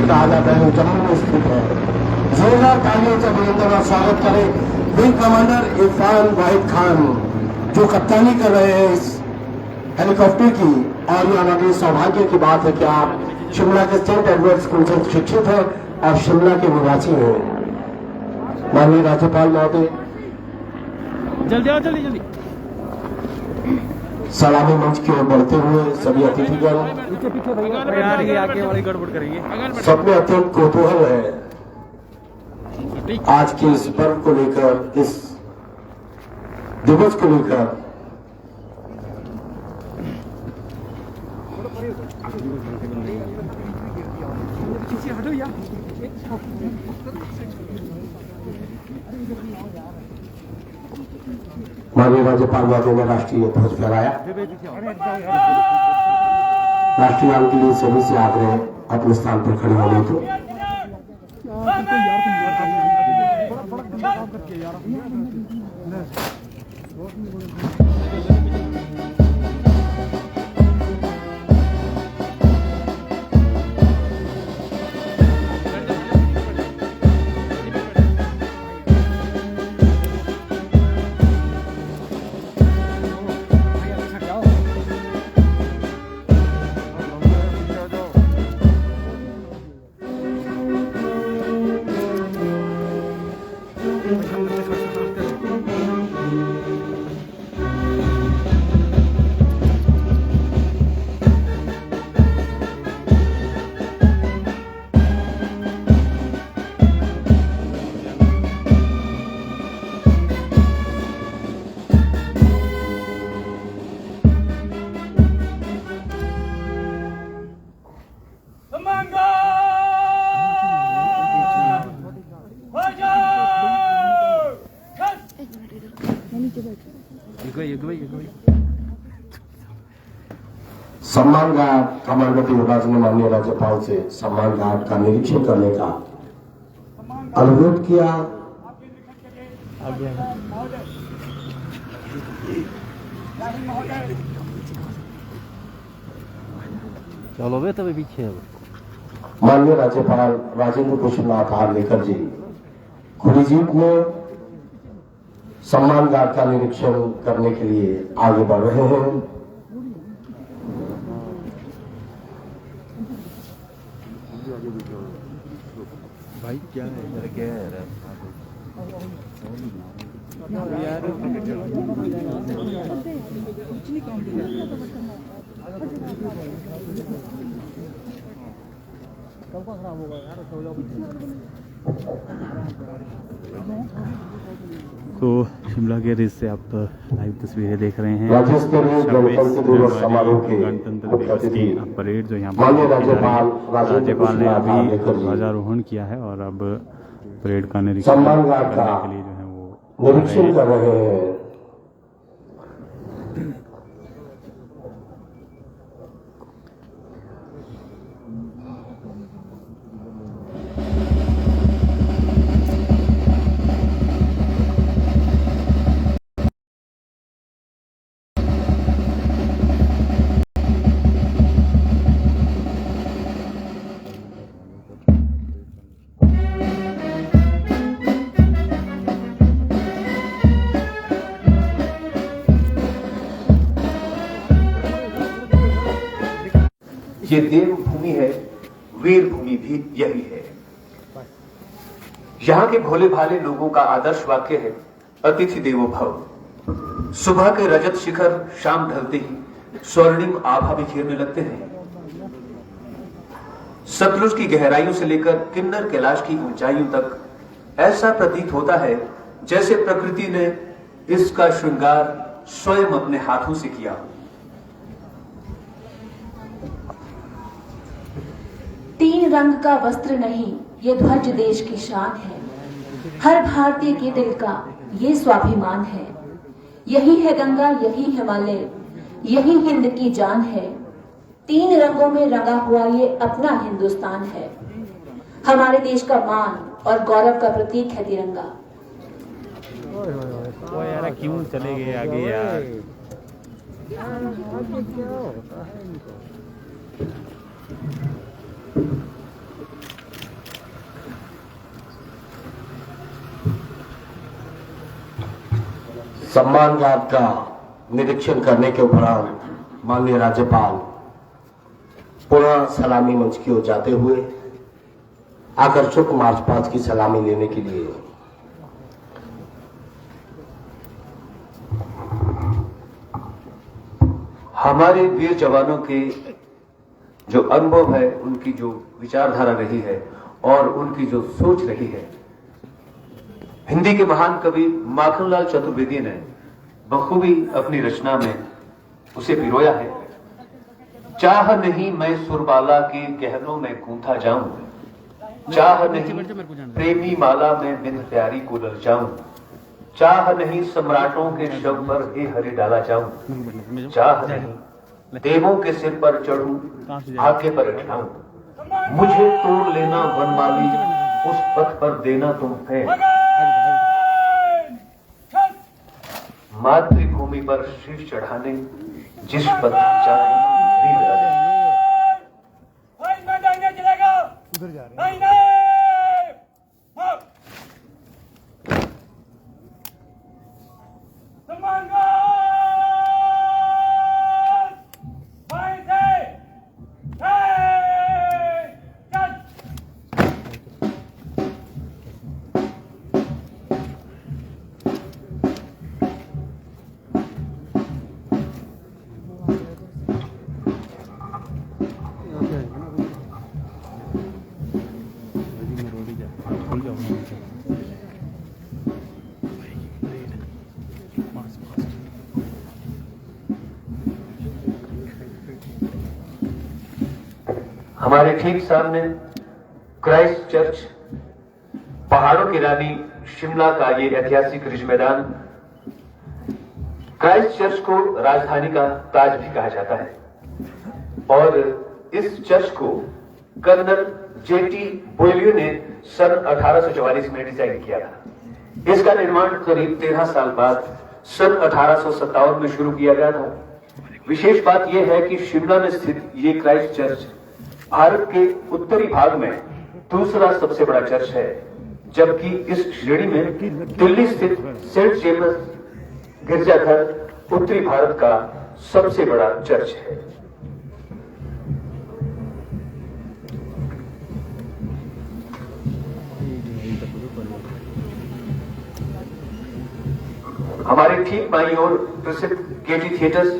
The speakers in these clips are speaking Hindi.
कहा जाता है, जम्मू में स्थित है। जोरदार तालियों से अभिनंदन और स्वागत करें विंग कमांडर इरफान वाहिद खान, जो कप्तानी कर रहे हैं इस हेलीकॉप्टर की। और ये हमारे सौभाग्य की बात है कि आप शिमला के सेंट एडवर्ड स्कूल से शिक्षित हैं और शिमला के निवासी हैं। माननीय राज्यपाल महोदय, जल्दी आओ, जल्दी जल्दी। सलामी मंच की ओर बढ़ते हुए सभी अतिथिगण, पीछे पीछे भैया यार, ये आगे वाली गड़बड़ करेंगे। सब में अत्यंत कौतूहल है आज के इस पर्व को लेकर, इस दिवस को लेकर। माननीय राज्यपाल महोदय ने राष्ट्रीय ध्वज फहराया। राष्ट्रीय गान के लिए सभी से आग्रह अपने स्थान पर खड़े होने को। सम्मान गार्ड कमांडर युवराज ने माननीय राज्यपाल से सम्मान गार्ड का निरीक्षण करने का अनुरोध किया। चलो बे तभी पीछे। माननीय राज्यपाल राजेंद्र कुशलनाथ हार्लेकर जी खुली जीप में सम्मान गार्ड का निरीक्षण करने के लिए आगे बढ़ रहे हैं। भाई क्या है, क्या है यार, खराब होगा यार। तो शिमला के रिज से आप लाइव तस्वीरें देख रहे हैं। गणतंत्र दिवस की परेड जो यहाँ पर राज्यपाल ने अभी ध्वजारोहण किया है और अब परेड का निरीक्षण करने के लिए जो है वो निरीक्षण कर रहे हैं। ये देवभूमि है, वीर भूमि भी यही है। यहाँ के भोले भाले लोगों का आदर्श वाक्य है, अतिथि देवो भव। सुबह के रजत शिखर शाम ढलते ही स्वर्णिम आभा बिखेरने लगते हैं। सतलुज की गहराइयों से लेकर किन्नर कैलाश की ऊंचाइयों तक ऐसा प्रतीत होता है जैसे प्रकृति ने इसका श्रृंगार स्वयं अपने हाथों से किया। तीन रंग का वस्त्र नहीं, ये ध्वज देश की शान है। हर भारतीय के दिल का ये स्वाभिमान है। यही है गंगा, यही हिमालय, यही हिंद की जान है। तीन रंगों में रंगा हुआ ये अपना हिंदुस्तान है। हमारे देश का मान और गौरव का प्रतीक है तिरंगा। ओ यार क्यों चले गए आगे यार। सम्मान गार्ड का निरीक्षण करने के उपरांत माननीय राज्यपाल पुनः सलामी मंच की ओर जाते हुए आकर्षक मार्च पास्ट की सलामी लेने के लिए हमारे वीर जवानों के जो अनुभव है, उनकी जो विचारधारा रही है और उनकी जो सोच रही है, हिंदी के महान कवि माखनलाल चतुर्वेदी ने बखूबी अपनी रचना में उसे पिरोया है। चाह नहीं मैं सुरबाला के गहनों में गूंथा जाऊं, चाह नहीं प्रेमी माला में बिन प्यारी को ललचाऊं, चाह नहीं सम्राटों के शव पर हे हरि डाला जाऊं, चाह नहीं देवों के सिर पर चढ़ूं आगे पर उठाऊं, मुझे तोड़ लेना वनमाली उस पथ पर देना तुम है, मातृभूमि पर शीश चढ़ाने जिस पथ चाहे वीर आए। हमारे ठीक सामने क्राइस्ट चर्च, पहाड़ों की रानी शिमला का ये ऐतिहासिक रिज मैदान, क्राइस्ट चर्च को राजधानी का ताज भी कहा जाता है और इस चर्च को कर्नल जेटी बोयलियो ने सन 1844 में डिजाइन किया था। इसका निर्माण करीब 13 साल बाद सन 1857 में शुरू किया गया था। विशेष बात यह है कि शिमला में स्थित ये क्राइस्ट चर्च भारत के उत्तरी भाग में दूसरा सबसे बड़ा चर्च है, जबकि इस श्रेणी में दिल्ली स्थित सेंट जेम्स गिरजाघर उत्तरी भारत का सबसे बड़ा चर्च है। हमारे ठीक बाईं ओर प्रसिद्ध गेटी थिएटर्स,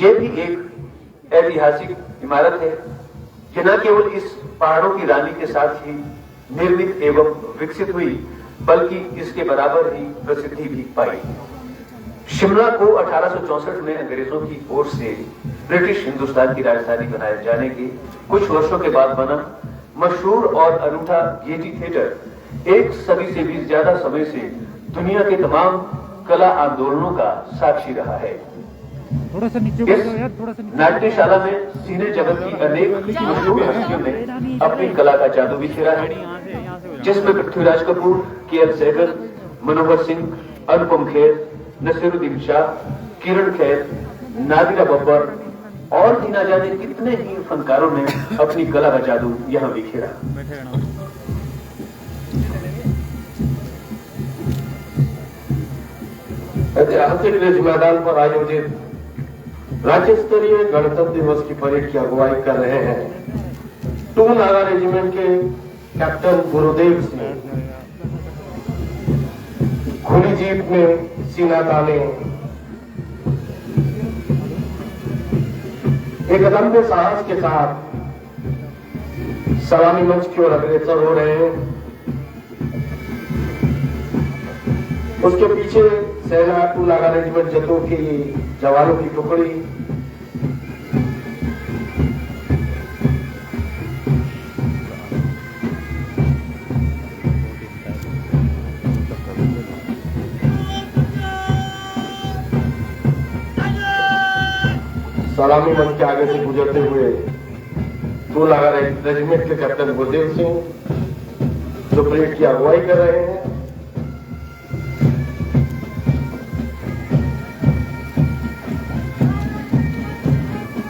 ये भी एक ऐतिहासिक इमारत है। ये न केवल इस पहाड़ों की रानी के साथ ही निर्मित एवं विकसित हुई, बल्कि इसके बराबर ही प्रसिद्धि भी पाई। शिमला को 1864 में अंग्रेजों की ओर से ब्रिटिश हिंदुस्तान की राजधानी बनाए जाने के कुछ वर्षों के बाद बना मशहूर और अनूठा गेटी थिएटर एक सदी से भी ज्यादा समय से दुनिया के तमाम कला आंदोलनों का साक्षी रहा है। थोड़ा सा नीचे इस नाट्यशाला में सिने जगत की अनेक मशहूर हस्तियों ने अपनी कला का जादू बिखेरा है, जिसमें पृथ्वीराज कपूर, के.एल. सहगल, मनोहर सिंह, अनुपम खेर, नसीरुद्दीन शाह, किरण खेर, नादिरा बब्बर और भी न जाने कितने ही फनकारों ने अपनी कला का जादू यहाँ बिखेरा। ऐतिहासिक रिज मैदान पर आयोजित राज्य स्तरीय गणतंत्र दिवस की परेड की अगुवाई कर रहे हैं 2 नागा रेजिमेंट के कैप्टन गुरुदेव सिंह। खुली जीप में सीना ताने एक लंबे साहस के साथ सलामी मंच की ओर अग्रसर हो रहे हैं। उसके पीछे सेना 2 नागा रेजिमेंट जतों की जवानों की टुकड़ी, सलामी मंच के आगे से गुजरते हुए 2 नागा रेजिमेंट के कैप्टन गुरुदेव सिंह जो परेड की अगुवाई कर रहे हैं।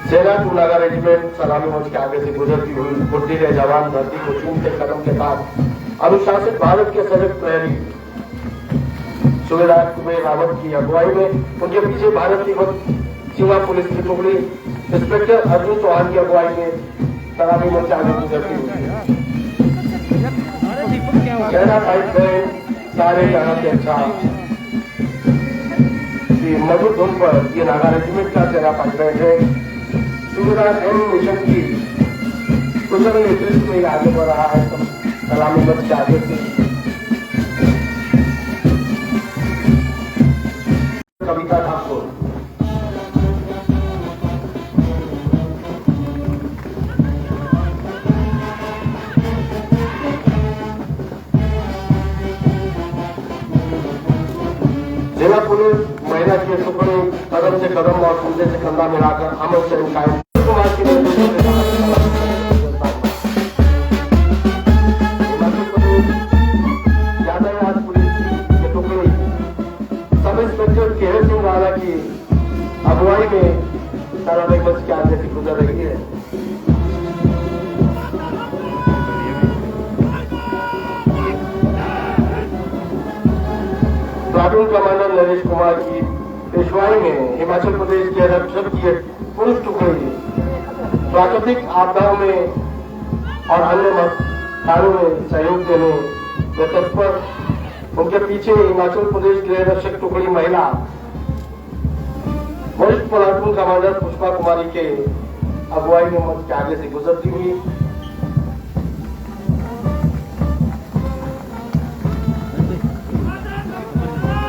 सेना 2 नागा रेजिमेंट सलामी मंच के आगे से गुजरती हुई फुर्तीले जवान धरती को चूमते कदम के साथ अनुशासित भारत के सजग प्रहरी सूबेदार कुबेर रावत की अगुवाई में। उनके पीछे भारत तिब्बत सीमा पुलिस की टुकड़ी इंस्पेक्टर अर्जुन चौहान की अगुवाई में सलामी मंच आगे गुजरती हुई। सेना फाइट बैंड सारे जहां से अच्छा मधुर धुन पर ये नागा रेजिमेंट का सेना फाइट बैंड है। सूबेदार एम मिशन की कुशल नेतृत्व में आगे बढ़ रहा है। सलामी मंच के आगे से कविता ठाकुर, जिला पुलिस महिला के टुकड़े कदम से कदम और कंधे से कंधा मिलाकर अमर से कायम कुमार की यातायात पुलिस के टुकड़े सब इंस्पेक्टर केहर सिंह राणा की अगुवाई में सलामी मंच के आगे से गुजर रही है। प्लाटून कमांडर नरेश कुमार की पेशवाई में हिमाचल प्रदेश के रक्षक की पुलिस टुकड़ी प्राकृतिक आपदाओं में और अन्य कार्यों में सहयोग देने में तत्पर। उनके पीछे हिमाचल प्रदेश गृह रक्षक टुकड़ी महिला वरिष्ठ प्लाटून कमांडर पुष्पा कुमारी के अगुवाई में मंच के आगे से गुजरती हुई।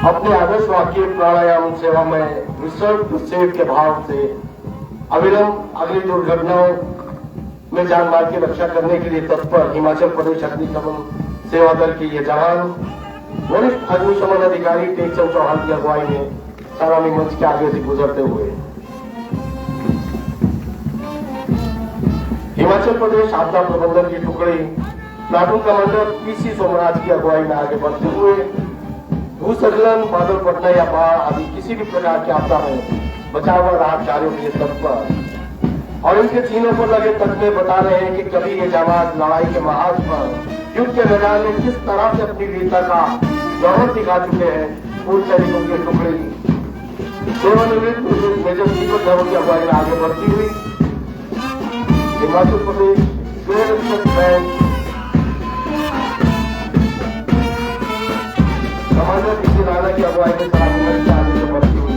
अपने आदर्श वाक्य प्राणायाम सेवा में विसर्ग सेव के भाव से अविलंब अगली दुर्घटनाओं में जान माल की रक्षा करने के लिए तत्पर हिमाचल प्रदेश अग्निशमन सेवा दल के ये जवान वरिष्ठ अग्निशमन अधिकारी टेकचंद चौहान की अगुवाई में सलामी मंच के आगे से गुजरते हुए हिमाचल प्रदेश आपदा प्रबंधन की टुकड़ी प्लाटून कमांडर पीसी सोमराज की अगुवाई में आगे बढ़ते हुए भूस्खलन, बादल फटना या बाढ़ आदि किसी भी प्रकार की आपदा में बचाव और राहत कार्यों के लिए तत्पर। और इनके सीनों पर लगे तस्वीर बता रहे हैं कि कभी ये जाबाज लड़ाई के महाज पर युद्ध के मैदान में किस तरह से अपनी वीरता का जौहर दिखा चुके हैं। पूर्व सैनिकों की टुकड़ी सेवानिवृत्त मेजर दीपक धवन की अगुवाई में आगे बढ़ती हुई हिमाचल प्रदेश गृह रक्षक बैंड कमांडर पीसी राणा की अगुवाई में सलामी मंच के आगे से बढ़ती हुई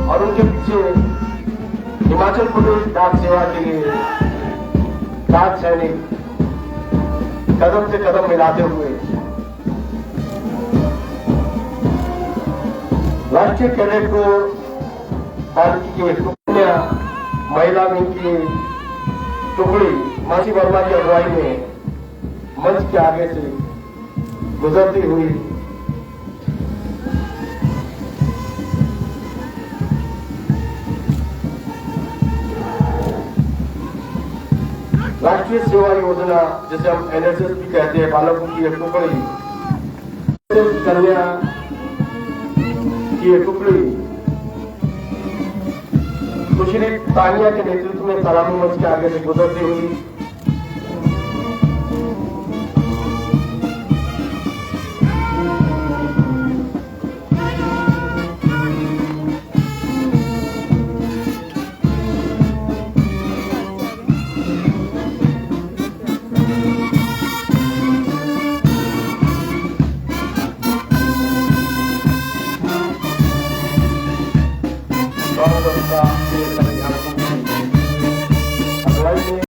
और उनके पीछे हिमाचल प्रदेश डाक सेवा के लिए डाक सैनिक कदम से कदम मिलाते हुए राष्ट्रीय कैडेट कोर भारतीय महिला विंग की टुकड़ी मासी वर्मा की अगुवाई में मंच के आगे से गुजरती हुई राष्ट्रीय सेवा योजना जिसे हम एनएसएस भी कहते हैं बालकों की एक टुकड़ी कन्या की एक टुकड़ी सुश्री तानिया के नेतृत्व में सलामी मंच के आगे से गुजरती हुई